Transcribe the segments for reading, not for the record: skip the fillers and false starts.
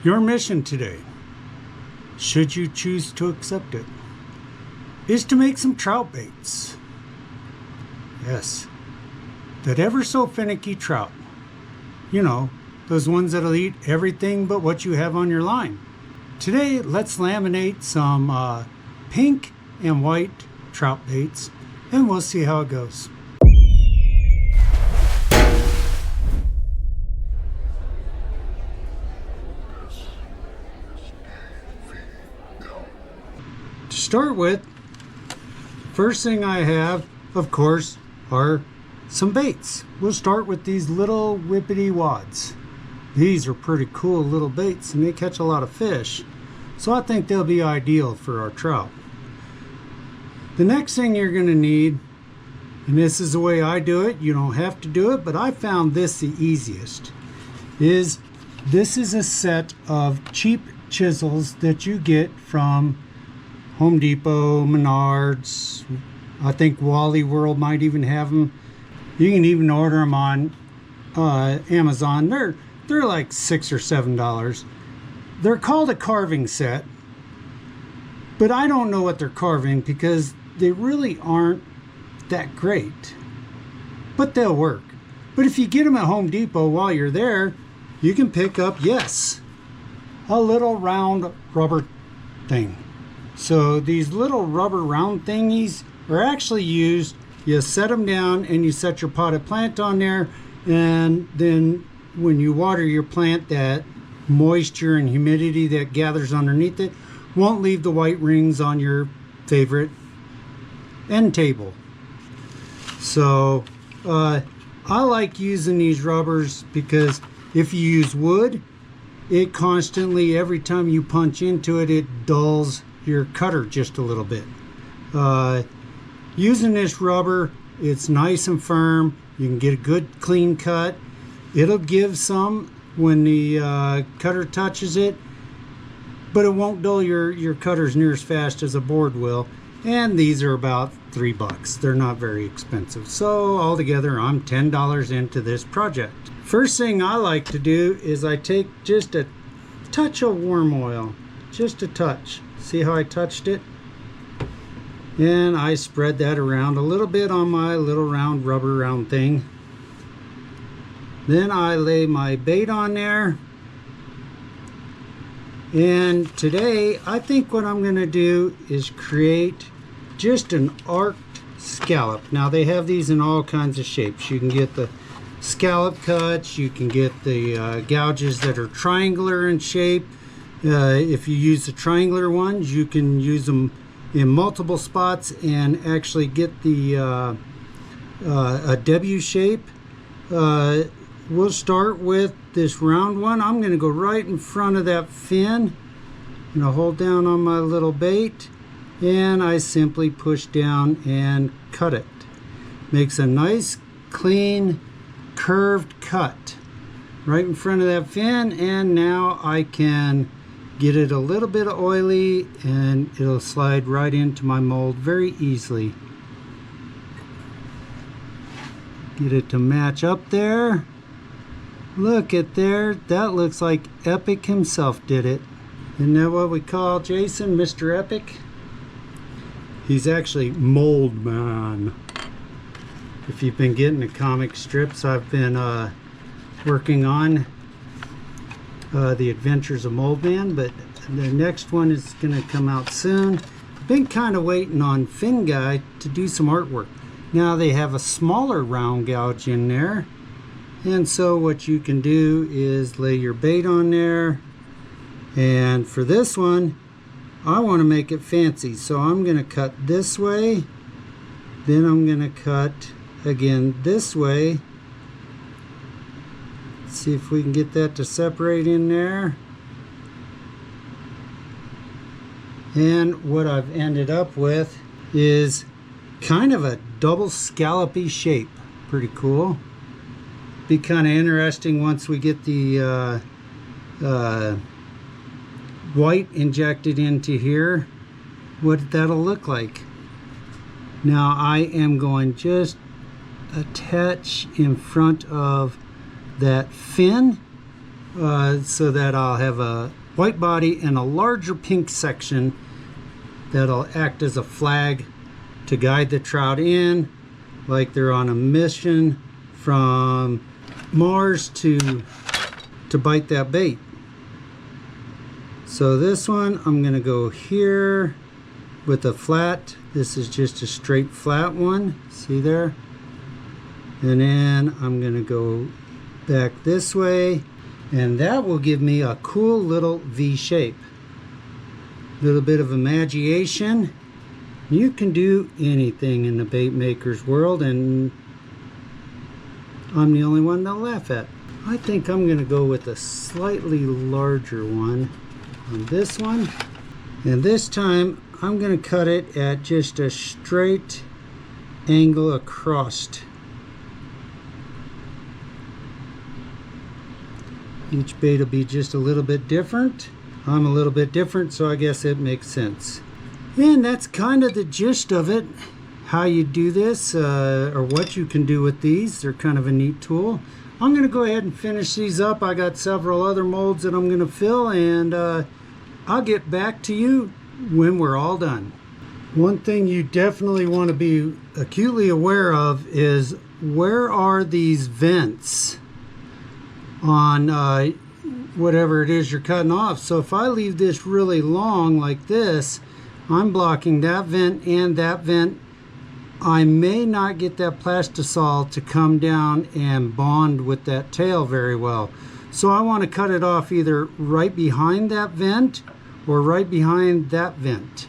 Your mission today, should you choose to accept it, is to make some trout baits. Yes, that ever so finicky trout. You know, those ones that'll eat everything but what you have on your line. Today, let's laminate some pink and white trout baits, and we'll see how it goes. To start with, first thing I have, of course, are some baits. We'll start with these little whippity wads. These are pretty cool little baits and they catch a lot of fish. So I think they'll be ideal for our trout. The next thing you're going to need, and this is the way I do it, you don't have to do it, but I found this the easiest, is this is a set of cheap chisels that you get from Home Depot, Menards. I think Wally World might even have them. You can even order them on Amazon. They're like $6 or $7. They're called a carving set, but I don't know what they're carving because they really aren't that great. But they'll work. But if you get them at Home Depot while you're there, you can pick up, yes, a little round rubber thing. So these little rubber round thingies are actually used, you set them down and you set your potted plant on there, and then when you water your plant, that moisture and humidity that gathers underneath it won't leave the white rings on your favorite end table. So I like using these rubbers because if you use wood, it constantly, every time you punch into it, it dulls your cutter just a little bit. Using this rubber, it's nice and firm. You can get a good clean cut. It'll give some when the cutter touches it, but it won't dull your cutters near as fast as a board will. And these are about $3. They're not very expensive. So altogether, I'm $10 into this project. First thing I like to do is I take just a touch of worm oil, just a touch. See how I touched it? And I spread that around a little bit on my little round rubber round thing. Then I lay my bait on there. And today, I think what I'm going to do is create just an arced scallop. Now they have these in all kinds of shapes. You can get the scallop cuts, you can get the gouges that are triangular in shape. If you use the triangular ones, you can use them in multiple spots and actually get the a W shape. We'll start with this round one. I'm going to go right in front of that fin. I'm going to hold down on my little bait and I simply push down and cut it. Makes a nice clean curved cut right in front of that fin, and now I can get it a little bit oily and it'll slide right into my mold very easily. Get it to match up there. Look at there, that looks like Epic himself did it. Isn't that what we call Jason, Mr. Epic? He's actually Mold Man. If you've been getting the comic strips I've been working on, The Adventures of Mold Man, but the next one is going to come out soon. I've been kind of waiting on Fin Guy to do some artwork. Now they have a smaller round gouge in there, and so what you can do is lay your bait on there, and for this one I want to make it fancy, so I'm going to cut this way, then I'm going to cut again this way. Let's see if we can get that to separate in there. And what I've ended up with is kind of a double scallopy shape. Pretty cool. Be kind of interesting once we get the white injected into here, what that'll look like. Now I am going just a touch in front of that fin so that I'll have a white body and a larger pink section that'll act as a flag to guide the trout in, like they're on a mission from Mars to bite that bait. So this one, I'm gonna go here with a flat. This is just a straight flat one, see there? And then I'm gonna go back this way, and that will give me a cool little V shape. Little bit of imagination. You can do anything in the bait maker's world, and I'm the only one they'll laugh at. I think I'm gonna go with a slightly larger one on this one, and this time I'm going to cut it at just a straight angle across. Each bait will be just a little bit different. I'm a little bit different, so I guess it makes sense. And that's kind of the gist of it, how you do this, or what you can do with these. They're kind of a neat tool. I'm going to go ahead and finish these up. I got several other molds that I'm going to fill, and I'll get back to you when we're all done. One thing you definitely want to be acutely aware of is, where are these vents on whatever it is you're cutting off. So if I leave this really long like this, I'm blocking that vent and that vent. I may not get that plastisol to come down and bond with that tail very well. So I want to cut it off either right behind that vent or right behind that vent,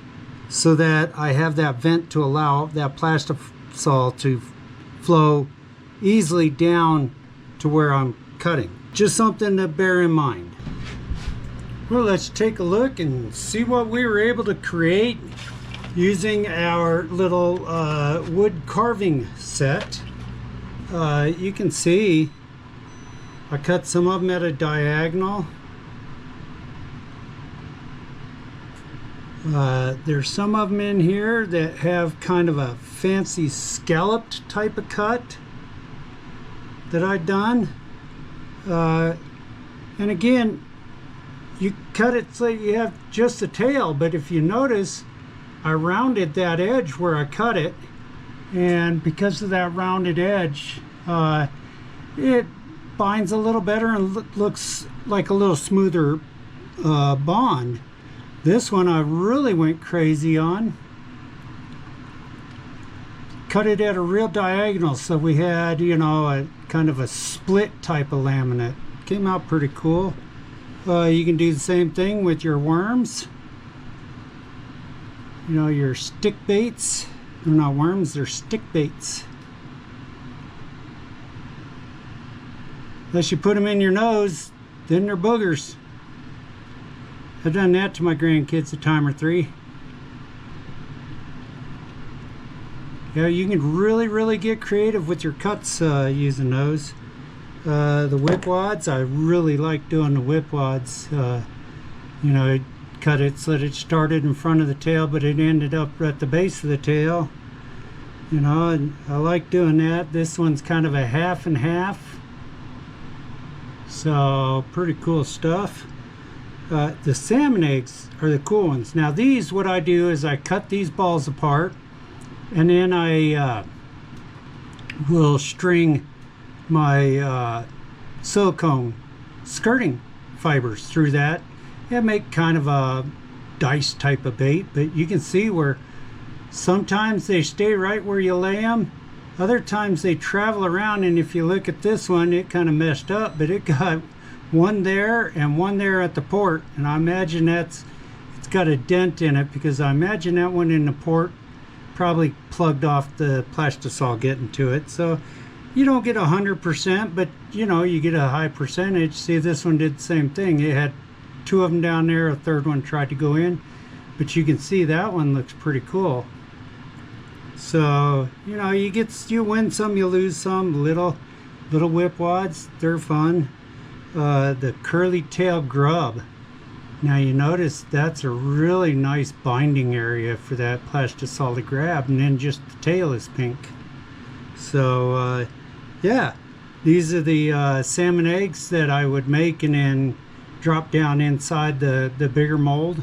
so that I have that vent to allow that plastisol to flow easily down to where I'm cutting. Just something to bear in mind. Well, let's take a look and see what we were able to create using our little wood carving set. You can see I cut some of them at a diagonal. There's some of them in here that have kind of a fancy scalloped type of cut that I've done. And again, you cut it so you have just the tail, but if you notice, I rounded that edge where I cut it, and because of that rounded edge, it binds a little better and looks like a little smoother bond. This one I really went crazy on. Cut it at a real diagonal, so we had, you know, a kind of a split type of laminate. Came out pretty cool. You can do the same thing with your worms. You know, your stick baits. They're not worms, they're stick baits. Unless you put them in your nose, then they're boogers. I've done that to my grandkids a time or three. Yeah, you can really get creative with your cuts using those. The whip wads, I really like doing the whip wads. You know, cut it so that it started in front of the tail, but it ended up at the base of the tail. You know, and I like doing that. This one's kind of a half and half. So, pretty cool stuff. The salmon eggs are the cool ones. Now these, what I do is I cut these balls apart, and then I will string my silicone skirting fibers through that and make kind of a dice type of bait. But you can see where sometimes they stay right where you lay them, other times they travel around, and if you look at this one, it kind of messed up, but it got one there and one there at the port, and I imagine it's got a dent in it, because I imagine that one in the port probably plugged off the plastisol getting to it. So you don't get 100%, but you know, you get a high percentage. See, this one did the same thing. It had two of them down there, a third one tried to go in, but you can see that one looks pretty cool. So you know, you win some, you lose some. Little whip wads, they're fun. The curly tail grub, now you notice that's a really nice binding area for that plastisol to grab, and then just the tail is pink. So yeah, These are the salmon eggs that I would make and then drop down inside the bigger mold.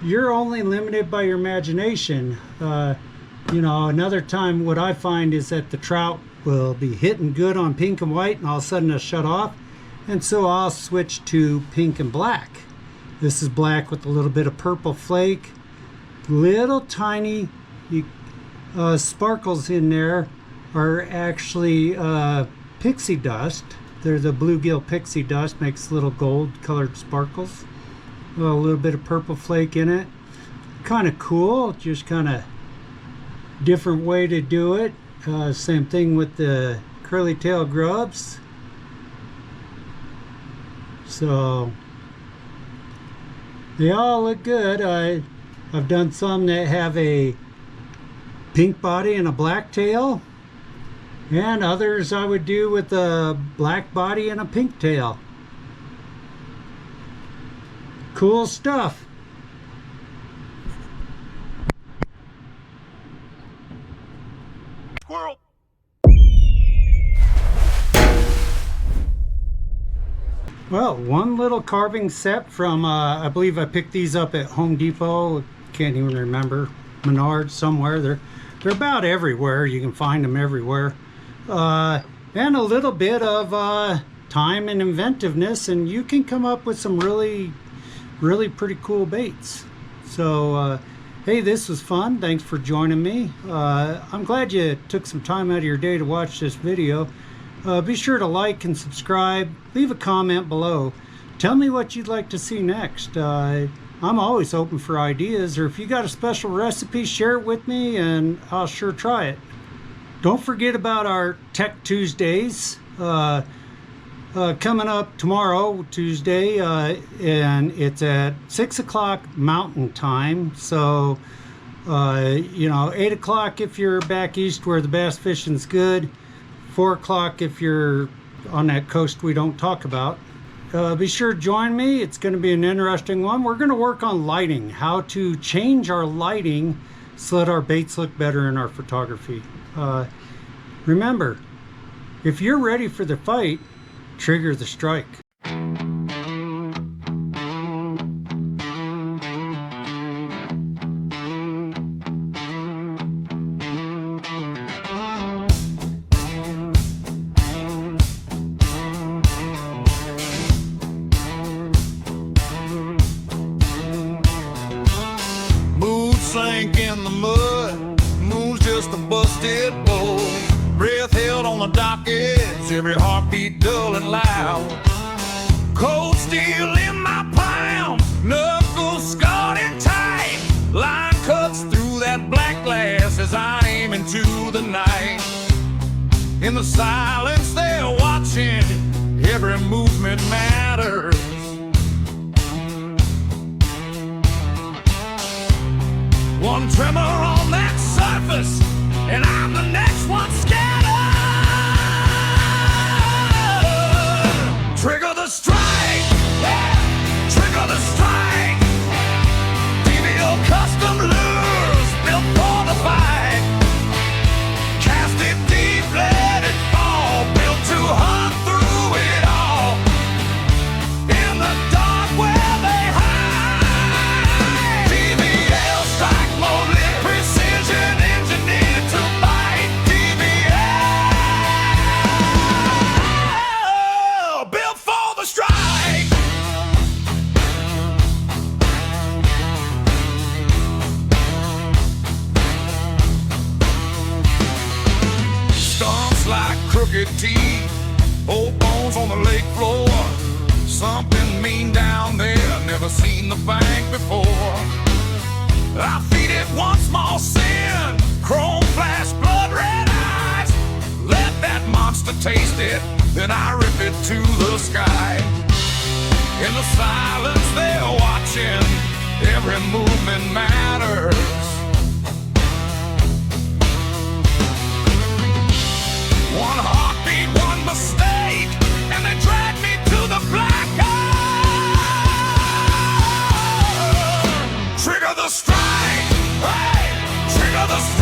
You're only limited by your imagination. You know, another time what I find is that the trout will be hitting good on pink and white and all of a sudden they'll shut off, and so I'll switch to pink and black. This is black with a little bit of purple flake. Little tiny sparkles in there are actually pixie dust. They're the bluegill pixie dust, makes little gold colored sparkles. A little bit of purple flake in it. Kind of cool, just kind of different way to do it. Same thing with the curly tail grubs. So they all look good. I've done some that have a pink body and a black tail, and others I would do with a black body and a pink tail. Cool stuff. Squirrel. Well, one little carving set from, I believe I picked these up at Home Depot. Can't even remember. Menards, somewhere. They're about everywhere. You can find them everywhere. And a little bit of time and inventiveness, and you can come up with some really pretty cool baits. So, hey, this was fun. Thanks for joining me. I'm glad you took some time out of your day to watch this video. Be sure to like and subscribe. Leave a comment below. Tell me what you'd like to see next. I'm always open for ideas, or if you got a special recipe, share it with me and I'll sure try it. Don't forget about our Tech Tuesdays coming up tomorrow, Tuesday, and it's at 6 o'clock Mountain Time. So, you know, 8 o'clock if you're back east where the bass fishing's good. 4 o'clock if you're on that coast we don't talk about. Be sure to join me. It's going to be an interesting one. We're going to work on lighting, how to change our lighting so that our baits look better in our photography. Remember, if you're ready for the fight, trigger the strike. Sank in the mud, moon's just a busted bowl. Breath held on the dock edge, every heartbeat dull and loud. Cold steel in my palm, knuckles scarred and tight. Line cuts through that black glass as I aim into the night. In the silence they're watching, every movement matters. One tremor on that surface, and I'm the next one scattered. Trigger the strike, yeah. Trigger the strike. DVL Custom Lures, built for the fight. Cast it deep, let it fall, built to hunt through it all. In the dark where they hide. DVL strike mode, precision engineered to bite. DVL built for the strike. Stumps like crooked teeth, old bones on the lake floor. Something mean down there, never seen the bank before. I feed it one small sin, chrome flash, blood red eyes. Let that monster taste it, then I rip it to the sky. In the silence they're watching, every movement matters. One heartbeat, one mistake, and they drag me to the black hole. Trigger the strike, hey, trigger the strike.